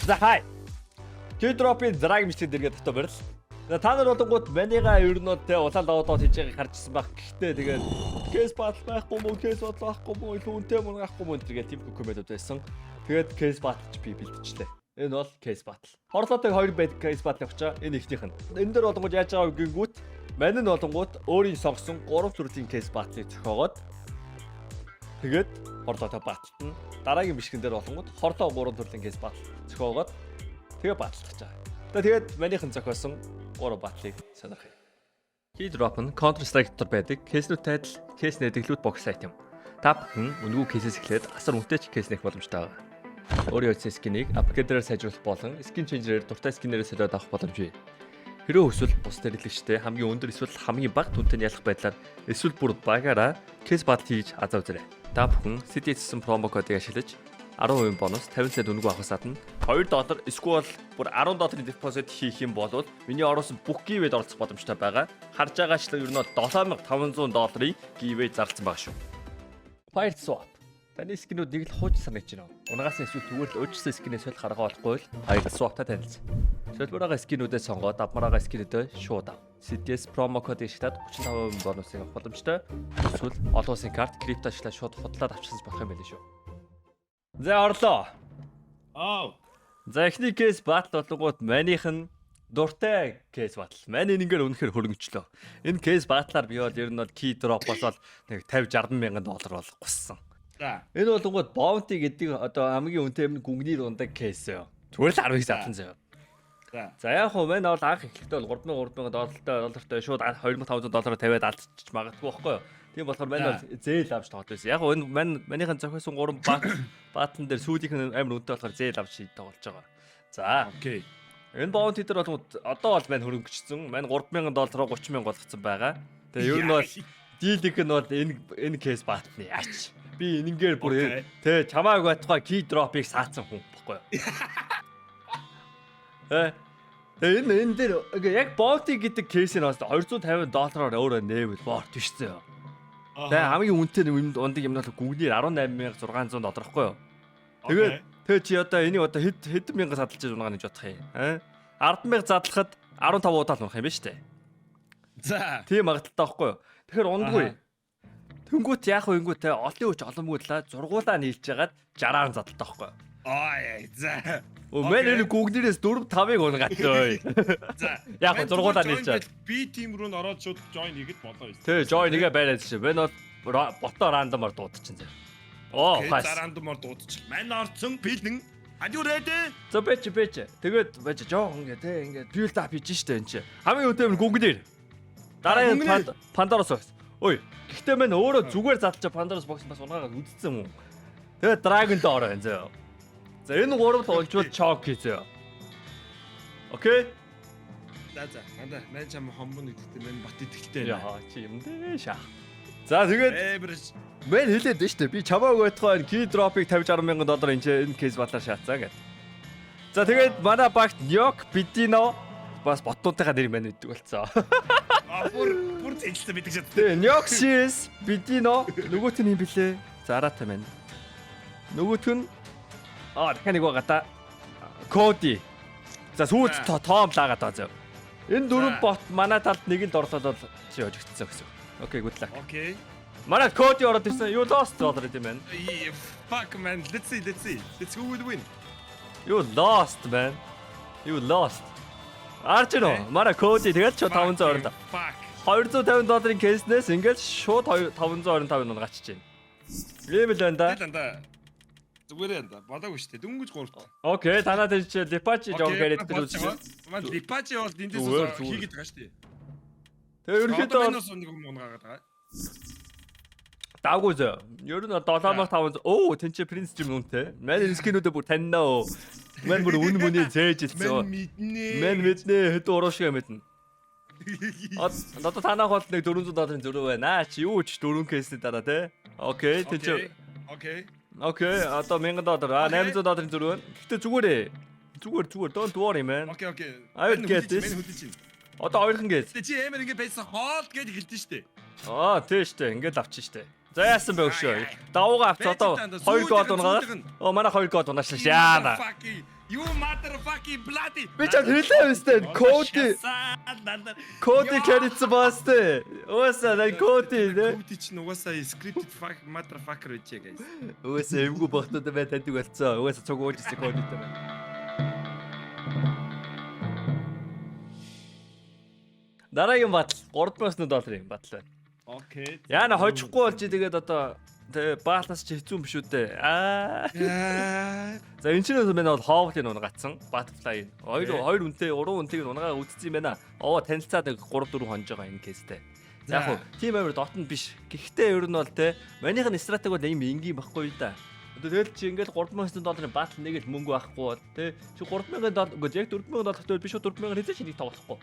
За хай. K-drop-ийн драг мичтэй дэргээ дотоо барил. За та нар болонгууд манига ер нь тэ улаан даваад хийж байгааг харжсан баг. Гэхдээ тэгээд case battle байхгүй мó, case battle байхгүй мó, илүүнтэй мөн байхгүй мó гэдэг тийм комментод байсан. Тэгээд case battle ч би бэлтжлээ. Энэ бол case battle. Хорлоотой хоёр байдаг case battle авчаа. Энэ ихнийх нь. Энэ дээр болонгууд яаж байгааг гингүүт мань нь болонгууд өөрийн сонгосон 3 төрлийн case battle-ыг зохиогоод тэгээд хорлоотой баталт нь дараагийн бишгэн дээр болонгууд хорлоо 3 төрлийн case battle зохиогоод тэгээ баталж байгаа. Тэгээд манийхэн зохиосон 3 батлыг сонирхъя. K-drop нь Counter-Strike дотор байдаг кейснүүтэй адил кейс нэдэглүүд бокс айт юм. Та бүхэн үнэгүй кейсээс эхлээд асар үнэтэй кейс нэх боломжтой байгаа. Өөрийн утсан скинийг апгрейдерээр сайжруулах болон skin changer-ээр дуртай скинээрээ солиод авах боломжтой. Хэрэв эсвэл бус нэрлэгчтэй хамгийн өндөр эсвэл хамгийн бага түнтэй ялах байдлаар эсвэл бүр багаараа кейс батл хийж азаа үзээрэй. Та бүхэн CDS-сэн промо кодыг ашиглаж 10% бонус 50 цент үнэгүй авахаас гадна $2 эсвэл бүр $10 депозит хийх юм бол миний оруулсан бүх гивэд оролцох боломжтой байгаа. Харж байгаачлаа ер нь $7500 гивэ зарласан байгаа шүү. Fire swap. Таны скинүүд нэг л хууч санаж байна. Унгаас эсвэл зүгээр л өөрчлөсөн скинээс солих арга олохгүй л Fire swap-тай танилцсан. Солиороо скинүүдээ сонгоод авмараа скинүүдээ шууд ав. CDS промо кодыг ашиглаад 35% бонусыг авах боломжтой. Эсвэл олон улсын карт крипто ашиглаад шууд худлаад авчихсан болох юм байл шүү. За орлоо. За эхний кейс батл болгоод манийх нь дуртай кейс батл. Мань энэгээр үнэхээр хөрөнгөчлөө. Энэ кейс батлаар би бол ер нь бол K-drop-оос бол нэг 50-60 мянган доллар бол гуссан. За. Энэ болгоод bounty гэдэг одоо хамгийн үнэтэй юм гүнгний дундаг кейс юу. Зүгээр л 10 зарлан заяа. За яг хөө мань бол анх эхлэхдээ бол $3,000 доллартай шууд $2,500 тавиад алдчих магадгүй байхгүй юу? Тийм болохоор мань бол зээл авч тоглож байсан. Яг энэ манийхэн зохиосон 3 баатан дээр сүүлийнх нь амар үнэтэй болохоор зээл авч тоглож байгаа. За окей. Энэ bounty дээр бол одоо бол мань хөрөнгөчсөн. Мань $3,000 $30,000 болгоцсон байгаа. Тэгээ ер нь бол дийлийнх нь бол энэ кейс баатны ач. Би энэнгээр бүр тэ чамааг байтугай K-drop-ыг саацсан хүн баггүй юу? Энэ дээр яг bounty гэдэг кейс нь бас $250-аар өөрөө нээвэл борт биш зөө. Тэгээ хамгийн үнэтэй юм ундаг юм бол гүгнээр $18,600 байхгүй юу? Тэгээ чи одоо энийг одоо хэдэн мянга садалж унгаа гэж бодох юм. 10,000 задлахад 15 удаа л унах юм ба штэ. За. Тийм магадaltaй байхгүй юу? Тэгэхээр ундгүй. Тэнгүүт яах вэ ингүүт олон хүч олонмгуудлаа зургуулаа нийлж ягаад 60-аар задлалтай байхгүй юу? За. Мэн энэ гүгнэрээс 4-5-ыг унгаатай. За. Яг зургуулаа нийлж чад. Би тим рүү н ороод шууд join хийгээд болоо юм. Тэ join нэгэ байраад чи. Мэн бол бото рандомор дуудчихсан зэ. Рандомор дуудчих. Мань орцсон бэлэн. Are you ready? За бэч. Тэгээд бэж жоох ингээ тэ ингээ build up хийж штэ энэ чи. Хамгийн өдөө гүгнэр. Дараагийн Pandoros box. Ой, гэхдээ мэн өөрөө зүгээр задлж Pandoros box бас унгаагаад үдцсэн юм. Тэгээд Dragon дээр ороо энэ зөө. За энэ 3-т олжвол чок хийзээ. Окей? За. Мань чам хомбон гэдэгтэй мань бат идэгтэй. Яа чи юм дээ шаа. За тэгээд мэн хэлээд дээ штэ. Би чамааг байтугай K-drop-ыг $50-60,000 энэ кейс батлаар шаацсан гэдэг. За тэгээд манай багт Nyok Bitino бас ботнуудынхаа нэр мань өгдөг болцоо. Бүр зэглэлтэй байдаг шээ. Тэгээ Nyok CS Bitino нөгөөт нь юм блэ? Зараатай мань. Нөгөөт нь дахиад нэг байгаа та. Cody. За сүүлд том лаагаад байгаа зөө. Энэ дөрөв бот манай талд нэг л орлоод чи хожигдсон гэсэн. Окей, good luck. Окей. Манай Cody ороод ирсэн. You lost already man. Fuck man. Let's see. Let's who will win. You lost man. You lost. Арчно. Манай Cody тэгэл ч $500 орлоо. Fuck. $250 кейснээс ингээд шууд $525 унгаачих чинь. Ийм л байна да. Зүгээр энэ болоогүй шүү дээ. Дөнгөж 3-т. Окей, танаа тийч Lipachi жоо гэдэг үү? Ман Lipachi бол эндээс хийгээд байгаа шүү дээ. Тэгээ ерөнхийдөө нэг юм унгаагаад байгаа. даагүй зөө. Ер нь $7500. Оо, тэнцээ принц юм үнтэй. Манай скинүүдээ бүр таньнаа. Мэн бүр үн мөний зээжэлсэн. Мэн мэднэ хэд уруушгаа мэднэ. Одоо танаа хол нэг $400 зөрөө байна. Чи юу ч 4 кейсний дараа те. Окей, тэнцээ. Окей, одоо $1000, $800 зөрөө байна. Гэтэ зүгээрээ. Зүгээр. Don't worry man. Окей. I will get this. Одоо хоёрхан гээд. Тэ чи эмэр ингэ байсан хоол гэж хэлдэж штэ. Тийм штэ. Ингээд авчих штэ. За яасан бэ өгшөө. Давууга авч одоо 2 гол унгаад. Манай 2 гол унаачлаа. Яана. You motherfucking bloody. Би ч хэлээ өстэй. Коди кэрэтс бастэй. Өөсөө нэг коди нэ. Коди ч нугасаа scripted fuck motherfucker үчээ guys. Өөсөө эвгүй бохтод бай таньдаг болцоо. Өөсөө цуг уужсэн кодитэй байна. Дараагийн батал $3,000 юм батал байна. Окей. Яна хожихгүй болж тэгээд одоо тэг баатаас ч хэцүү юм шүү дээ. За энэ чинь мэн бол хоовлын унгацсан Butterfly. Хоёр үнэтэй уран үнэтэйг унгаа үтцсэн юм байна. Оо танилцаад 3 4 хонж байгаа энэ кейстэй. За яг хуу тим амир дотнд биш. Гэхдээ ер нь бол те манийх нь стратеги бол ийм энгийн байхгүй да. Одоо тэгэл чи ингээл $3,000 батал нэг л мөнгө байхгүй те. Чи $3,000 үгүй яг $4,000 төгрөг биш $4,000 хэзээ чи нэг тоглохгүй.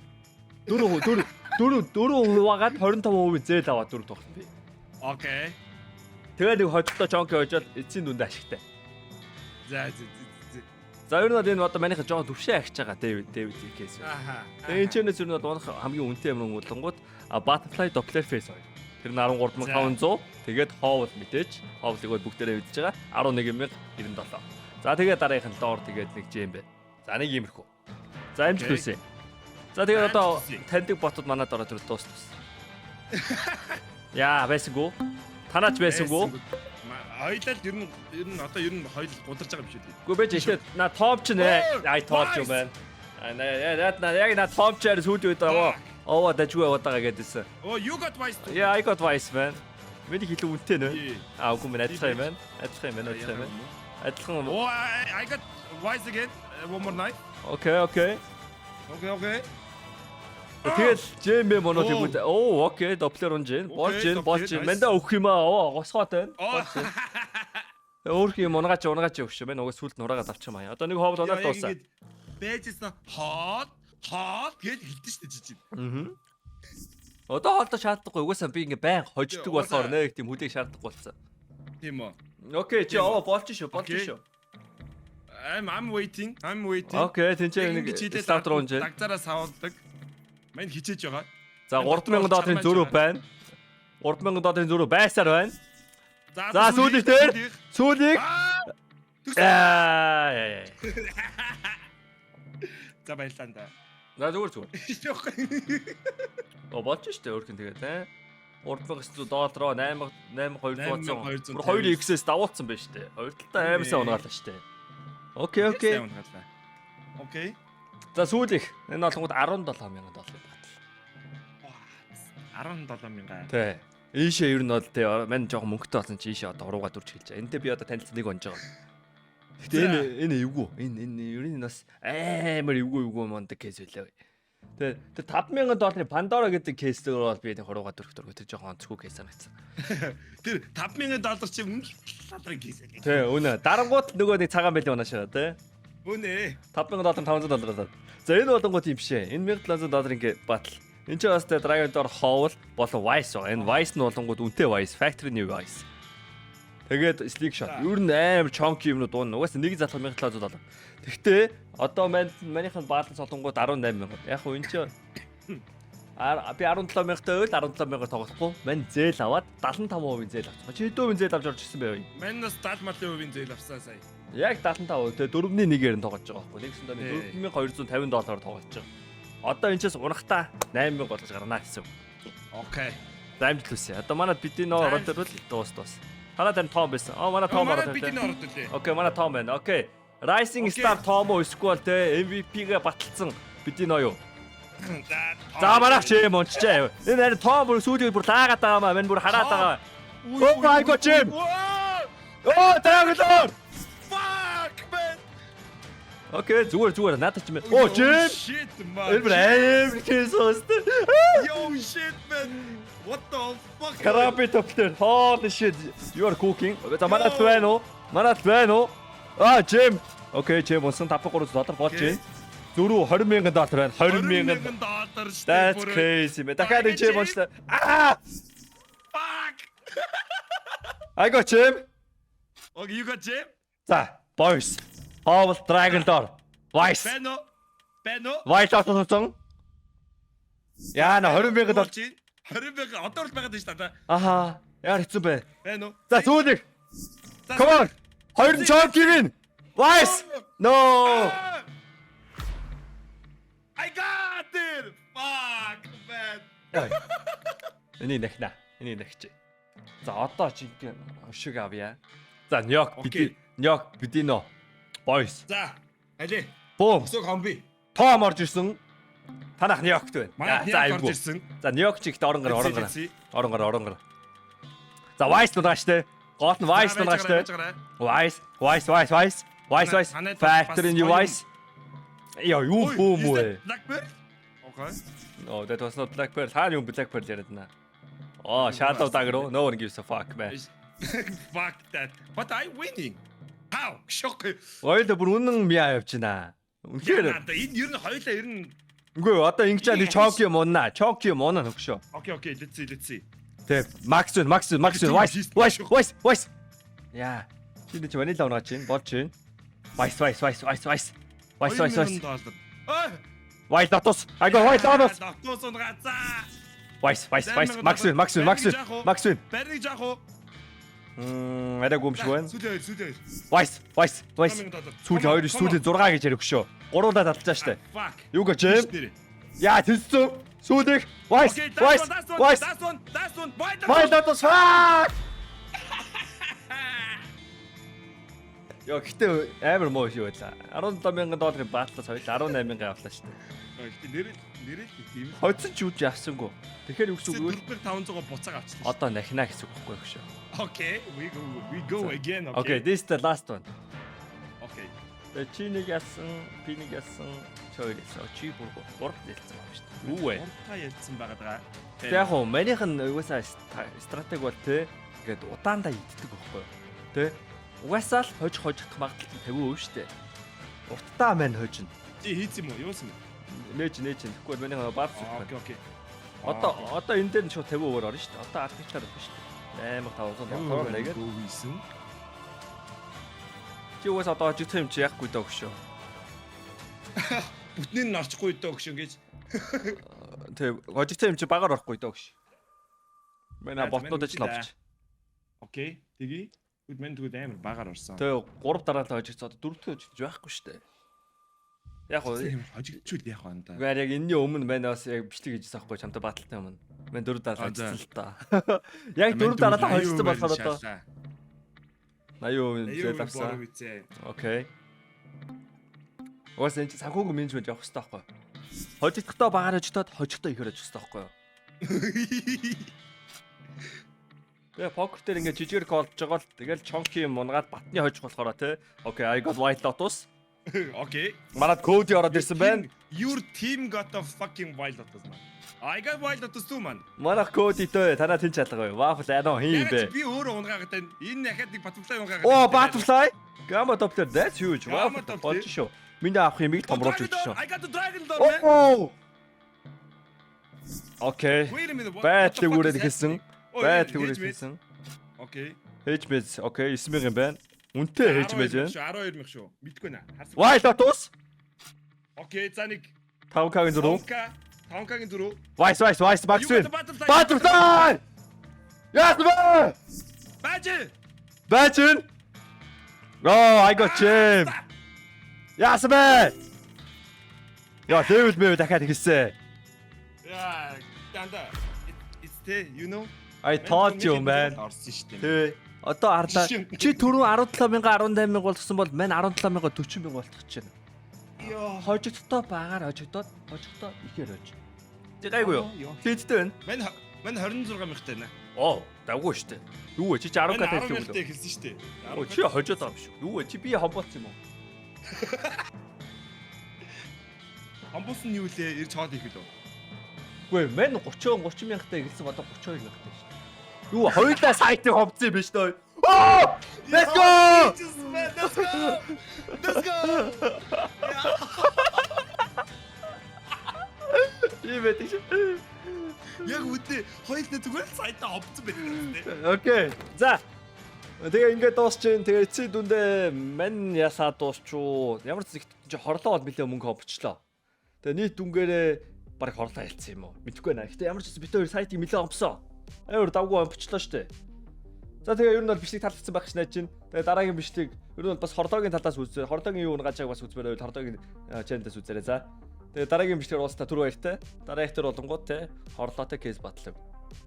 4 хуваагаад 25% зээл аваад 4 тоглоно би. Окей. Тэгээ нэг хоцтой чонки хожоод эцсийн дүнд ашигтай. За. За ер нь бол энэ одоо манийха жоон төвшөө ахиж байгаа Дэвид кейс. Аха. Тэгээ энэ ч нэс ер нь бол хамгийн үнэтэй юм болонгууд Butterfly Doppler Face 2. Тэр нь 13,500. Тэгээд Howl мэдээж. Howl-ыг бол бүгдээрээ мэдж байгаа. 11,097. За тэгээ дараагийнх нь доор тэгээд нэг жим байна. За нэг иймэрхүү. За амжилт хүсье. За тэгээд одоо таньдаг ботод манад ороод ирэл дуустсан. Яа, байсангүй. Танаач байсангүй. Хоёлаа ер нь одоо хоёул гударж байгаа юм шүү дээ. Үгүй байж ихтэй на топ ч нэ. Ай тоолж юм байна. Яг на топ ч арай сүйд үед байгаа. Оо дажгүй удаага гэдээсэн. Oh, you got wise too. Yeah, I got wise man. Миний хэлүү үнэтэй нэ. Үгүй мэн адилхан юм байна. Адилхан. Oh, I got wise again. One more night. Okay. Тэгэл Джеймбэ моноо тэгвэл окей доплер унжин болж гин мэнда өгөх юм аа госгоод байна. Өөр юм унагаач өгш байна. Угаас сүлд нураагаад авчих юм аа. Одоо нэг хоол оноод дуусаа. Бэжсэн хот гэж хэлдэг шүү дээ жижиг. Одоо хоолтой шаардлагагүй. Угаасаа би ингээ байн хождог болохоор нэг тийм хүлээг шаардахгүй болсон. Тийм үү. Окей чи болж шүү. I'm waiting. Окей тэнцээ нэг старт руу унжин. Дагтараа савуулдаг. Мань хичээж байгаа. За $3,000 зөрүү байна. $3,000 байсаар байна. За сүүлийг дээр. Сүүлийг. За баярлалаа да. За зүгээр. Болж штэ өөрхөн тэгээд $3,000 $8,200. 2x-с давуулсан байна штэ. Хоёр талдаа аймсаа унгаалаа штэ. Окей. За сүүлих энэ болгоод $17,000 батал. $17,000. Тий. Ийшээ ер нь бол тий мань жоохон мөнгөтэй болсон чи ийшээ одоо уруугаа дүрч хэлж байгаа. Энтэй би одоо танилцсан нэг онж байгаа. Гэтэ энэ эвгүй. Энэ ер нь бас амар эвгүй мондөг кейс байлаа. Тэгээ $5,000 Pandora гэдэг кейсээр бол би нэг уруугаа дүрх тэр жоохон онцгүй кейс санагдсан. Тэр $5,000 чи үнэлалрын кейс ээ. Тий үнэ. Дарангуут нөгөө нэг цагаан байли унаашаа тий. Үнэ. $5,000 $500. За энэ болонгууд юм бишээ. Энэ $1,700 ингээ батал. Энд ч бас Dragon Door Howl болон Wise. Энэ Wise нь болонгууд үнэтэй Wise, Factory new Wise. Тэгээд Slick Shot. Ер нь амар chunky юмнууд дуuna. Угаасаа нэг залах $1,700. Гэхдээ одоо манийхан баланс олонгууд 18,000. Яг хөө энэ ч би 17,000-тай байл 17,000-аар тоглохгүй. Мань зээл аваад 75% зээл авчихсан. Чи хэдэн зээл авч орж ирсэн бэ вэ? Мань бас 70% зээл авсан сая. Яг 75%. Тэгээ 4-1-ээр нь тоглож байгаа байхгүй. Нэгсэн доо $4,250-аар тоглож байгаа. Одоо энэ ч унахтаа 8,000 болгож гарнаа гэсэн. Окей. Амжилт хүсье. Одоо манай бидний нөө ороод ирвэл дуус. Танаа тань том байсан. Манай том ороод ирсэн. Бидний ороод ирлээ. Окей, манай том байна. Окей. Rising Star том уу эсвэл те MVP-гээ баталсан бидний нөө юу? За манайх ч юм унчжээ. Энэ харин том бүр сүүлийн бүр лаагаад байгаа маа. Мань бүр хараад байгаа. Oh my god, Jim. Dragon Lord. Fuck man. Окей, зүгээр надад ч юм. Jim. Shit man. Эвэр кейсост. Yo shit man. What the fuck? Карапи топтер. Holy shit. You are cooking. За манайд байна уу? Jim. Окей, Jim унсан $5,300 болж байна. Зөрүү $20,000 байна. $20,000 шүү дээ. That's crazy man. Дахиад нэг Jim уншлаа. Fuck. I got Jim. Okay, you got Jim? За, boys. Howl Dragon Door. Wise. Бэно. Wise авсан. Яна $20,000. 20,000 одоо л байгаад байна шүү дээ. Аха. Яар хэцүү бай. Бэно. За сүүлэг. Come on. Хоёр чонки вин. Vice. No. I got it. Fuck man. Энийг нахна. Энийг нахчих. За одоо жинхэнэ өшиг авъя. За Нёк Окей. Бидино. Boys. За. Алий. Бум. Өсөг хомби. Том орж ирсэн. Танах Нёкт байна. Манай За яг айгүй. орж ирсэн. За Нёк чигт орон гар. Let's see. Орон гар. За Vice дунгаа штэ. Гол нь Vice дунгаа штэ. Vice. Factor in your Vice. Яа юу бөөм үү? Blackbird? Okay. No, that was not Blackbird. Хаана юм Blackbird яриад наа. Oh, Shadow Dagger. No one gives a fuck, man. Fuck that. But I winning. How? Шок. Ойлд бүр үнэн мяа явчихна. Үнэхээр. Яа, энэ ер нь хоёлаа ер нь. Үгүй одоо ингэж яа Чоки мунна. Чоки мунна нөхшөө. Okay, let's see. Тэг Max. Vice. Яа. Чиний ч ванила унаач чинь болж чинь. Vice. White Lotus. I go White Lotus. Lotus унгацаа. Vice. Max. Барыг жаах уу? Арай гүмш байна. Сүлээ. Vice. Сүүл 2 сүүл 6 гэж ярих шүү. Гуруулаа талцаа штэ. Fuck. Юу гэж юм? Яа тэсцүү. Сүүлэх. Vice. That's one. White Lotus. Fuck. Яа гэтээ амар муу шүү байлаа. $17,000 баатлаас хоёул 18,000 авлаа штэ. Нэрэл тийм. Хоцсон ч юу ч яасан гоо. Тэгэхээр юу гэж үгүй. 4500 буцааг авчихлаа. Одоо нахина гэсэн үг байхгүй шүү. Okay, we go again. Okay, this is the last one. Okay. Чи нэг яасан, би нэг яасан, чойрсон. Чи бүр гурав дэлсэн байна шүү дээ. Юу вэ? Та ялцсан байгаа даа. Тэг яг хөө манийх нь угаасаа стратеги бол те ингээд удаандаа иддэг байхгүй. Тэ? Угаасаа л хожих магадлал 50% шүү дээ. Урттаа мань хожино. Чи хийц юм уу? Юусан юм? Нээж. Тэгэхгүй манийх бац зүг. Okay. Одоо энэ дээр нь шууд 50% орно шүү дээ. Одоо артиклаар байна шүү дээ. 8500 нэг. Гүйсэн. Чи угаасаа одоо жигтэй юм чи яахгүй даа гүшөө. Бүтнийг нь орчихгүй дөө гүшэн гэж. Тэг гожигтэй юм чи багаар орохгүй даа гүш. Манай ботнууд ч лавч. Окей. Тэги. Мен тэгвэл амар багаар орсон. Тэг 3 дараалал хожигц одоо 4-р хожигч байхгүй шүү дээ. Яг уу хожигчуул яах вэ та? Гэхдээ яг энэний өмнө манай бас яг бичлэг хийжсэн байхгүй чамтай баталтай өмнө. Мен 4 дараалал ажилласан л та. Яг 4 дараалал хожигцсан болохоор одоо 80% авсан. Окей. Уус энэ санхүүгийн менежмент явах хэрэгтэй байхгүй. Хожигдохдоо багаар хожигдоод хожигдоо ихээр хожих хэрэгтэй байхгүй. Тэгээ покер дээр ингээд жижигэр колж байгаа л тэгэл чонки мунгаад батны хожих болохоор те. Окей, I got White Lotus. Okay. Манад коди ороод ирсэн байна. Your team got a fucking Wild Lotus man. I got Wild Lotus too man. Манайх коди төө танаа тэн чалгаа. Waffle ано хийм бэ. Би өөрөө унгаагаад байна. Энэ яхад нэг Butterfly унгаагаад. Оо, Butterfly. Gamma Doctor that's huge. Gamma Waffle Doctor. болж шүү. Миний авах юмыг томруулж өгч шүү. I got the Dragon Lord man. Оо. Окей. Wait a minute. Байдлыг үрээд хэлсэн. Окей. Хэж окей, 9,000 юм байна. Үнтэй хэж байж байна. 12,000 шүү. Мэдгүй наа. Wild Lotus. Окей, за нэг 5k-гийн зуруу. 5k-гийн зуруу. Vice Maxwell. Butterfly. Яас бэ? Бачин. Oh, I got him. Яас бэ? Яа, David мэ дахиад хэлсэн. Яа, дандаа. It's the, you know. I taught you man. Орсон шүү дээ. Тэ. Одоо арлаа. Чи түрүү 17,000 18,000 болгосон бол мань 17,000 40,000 болгох гэж байна. Йоо. Хожигдтоо багаар хожигдоод ихээр хож. Тэг гайгүй юу? Хийдтэй байна. Мань 26,000 тань. Оо, давгүй штэ. Юу вэ? Чи 10k тавьчих юм уу? Хэлсэн шүү дээ. Оо, чи хожоод байгаа юм шүү. Юу вэ? Чи би хомболцсон юм уу? Хомболсон нь юу лээ? Ирж хоод их лөө. Үгүй, мань 30 мянгатай гэлсэн одоо 32 мянгатай шүү. Юу, хоёулаа сайтыг хомцсон юм биш үү? Oh! Let's go! Ивэтэш. Яг үгүй хоёулаа зүгээр сайтаа хомцсон байдаг. Окей. За. Тэгээ ингээд дуусчин. Тэгээ эцсийн дүндээ мань ясаа дуусчуу. Ямар ч зэгт чи хорлоо бол нэлээ мөнгө хомчлоо. Тэгээ нийт дүнгээрээ баг хорлоо хэлсэн юм уу? Мэдгүй байна. Гэтэ ямар ч бит хоёр сайтыг нэлээ хомсон. Амар давгүй хомчлоо штэ. За тэгээ ер нь бол бичлэг таалагдсан байх гэж найдаж байна. Тэгээ дараагийн бичлэг ер нь бол бас хордоогийн талаас үзээ. Хордоогийн юу гацааг бас үзмээр байвал хордоогийн чанелаас үзээрэй за. Тэгээ дараагийн бичлэгээр уулзтаа түр баяртай. Дараагийнх төр болонгууд те хорлоотой кейс батлав.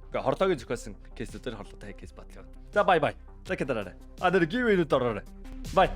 Ингээ хордоогийн зохиосон кейсүүдээр хорлоотой кейс батлав. За бай бай. За кэдэраарай. А нэр гивэнүүд ороорой. Бай.